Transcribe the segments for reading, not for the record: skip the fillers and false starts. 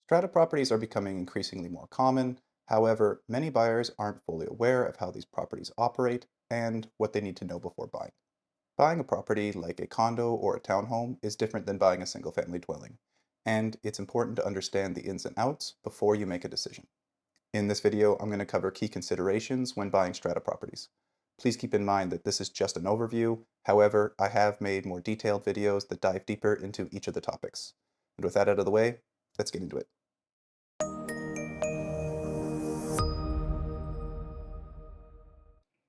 Strata properties are becoming increasingly more common. However, many buyers aren't fully aware of how these properties operate and what they need to know before buying. Buying a property like a condo or a townhome is different than buying a single-family dwelling, and it's important to understand the ins and outs before you make a decision. In this video, I'm going to cover key considerations when buying strata properties. Please keep in mind that this is just an overview. However, I have made more detailed videos that dive deeper into each of the topics. And with that out of the way, let's get into it.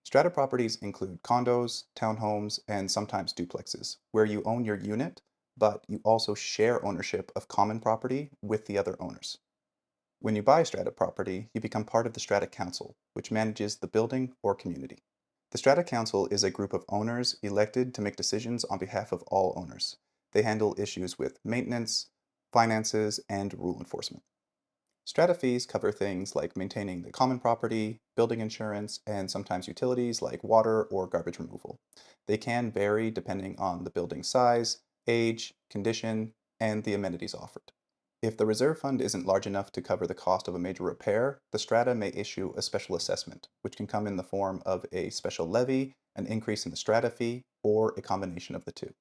Strata properties include condos, townhomes, and sometimes duplexes, where you own your unit, but you also share ownership of common property with the other owners. When you buy strata property, you become part of the strata council, which manages the building or community. The strata council is a group of owners elected to make decisions on behalf of all owners. They handle issues with maintenance, finances, and rule enforcement. Strata fees cover things like maintaining the common property, building insurance, and sometimes utilities like water or garbage removal. They can vary depending on the building size, age, condition, and the amenities offered. If the reserve fund isn't large enough to cover the cost of a major repair, the strata may issue a special assessment, which can come in the form of a special levy, an increase in the strata fee, or a combination of the two.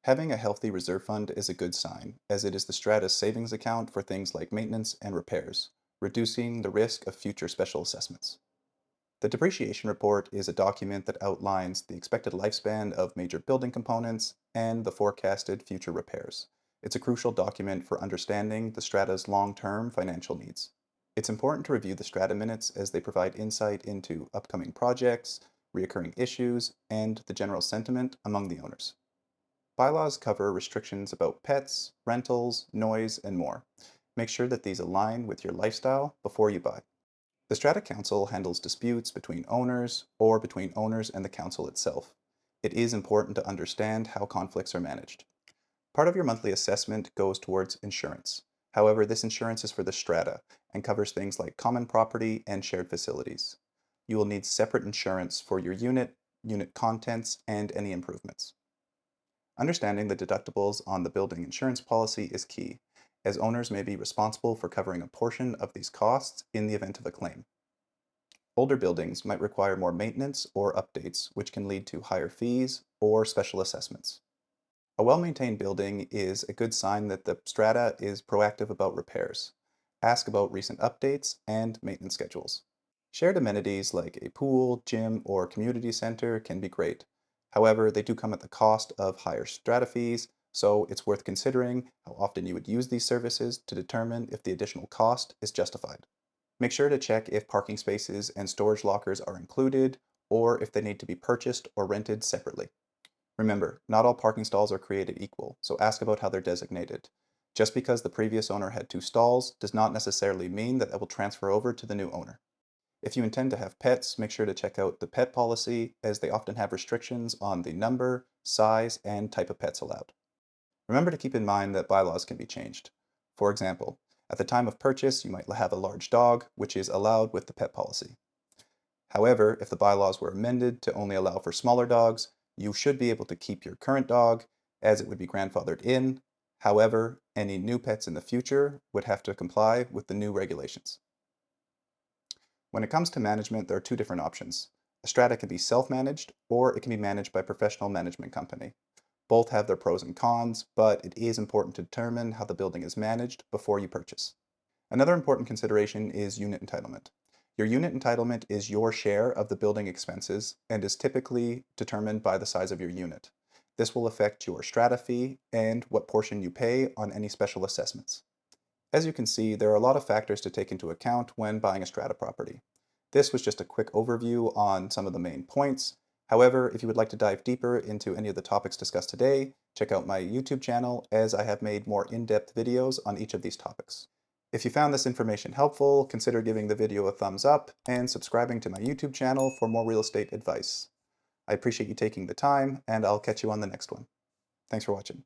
Having a healthy reserve fund is a good sign, as it is the strata's savings account for things like maintenance and repairs, reducing the risk of future special assessments. The depreciation report is a document that outlines the expected lifespan of major building components and the forecasted future repairs. It's a crucial document for understanding the strata's long-term financial needs. It's important to review the strata minutes as they provide insight into upcoming projects, reoccurring issues, and the general sentiment among the owners. Bylaws cover restrictions about pets, rentals, noise, and more. Make sure that these align with your lifestyle before you buy. The Strata Council handles disputes between owners or between owners and the council itself. It is important to understand how conflicts are managed. Part of your monthly assessment goes towards insurance. However, this insurance is for the strata and covers things like common property and shared facilities. You will need separate insurance for your unit, unit contents, and any improvements. Understanding the deductibles on the building insurance policy is key, as owners may be responsible for covering a portion of these costs in the event of a claim. Older buildings might require more maintenance or updates, which can lead to higher fees or special assessments. A well-maintained building is a good sign that the strata is proactive about repairs. Ask about recent updates and maintenance schedules. Shared amenities like a pool, gym, or community center can be great. However, they do come at the cost of higher strata fees, so it's worth considering how often you would use these services to determine if the additional cost is justified. Make sure to check if parking spaces and storage lockers are included, or if they need to be purchased or rented separately. Remember, not all parking stalls are created equal, so ask about how they're designated. Just because the previous owner had two stalls does not necessarily mean that it will transfer over to the new owner. If you intend to have pets, make sure to check out the pet policy, as they often have restrictions on the number, size, and type of pets allowed. Remember to keep in mind that bylaws can be changed. For example, at the time of purchase, you might have a large dog, which is allowed with the pet policy. However, if the bylaws were amended to only allow for smaller dogs, you should be able to keep your current dog, as it would be grandfathered in. However, any new pets in the future would have to comply with the new regulations. When it comes to management, there are two different options. A strata can be self-managed, or it can be managed by a professional management company. Both have their pros and cons, but it is important to determine how the building is managed before you purchase. Another important consideration is unit entitlement. Your unit entitlement is your share of the building expenses and is typically determined by the size of your unit. This will affect your strata fee and what portion you pay on any special assessments. As you can see, there are a lot of factors to take into account when buying a strata property. This was just a quick overview on some of the main points. However, if you would like to dive deeper into any of the topics discussed today, check out my YouTube channel, as I have made more in-depth videos on each of these topics. If you found this information helpful, consider giving the video a thumbs up and subscribing to my YouTube channel for more real estate advice. I appreciate you taking the time, and I'll catch you on the next one. Thanks for watching.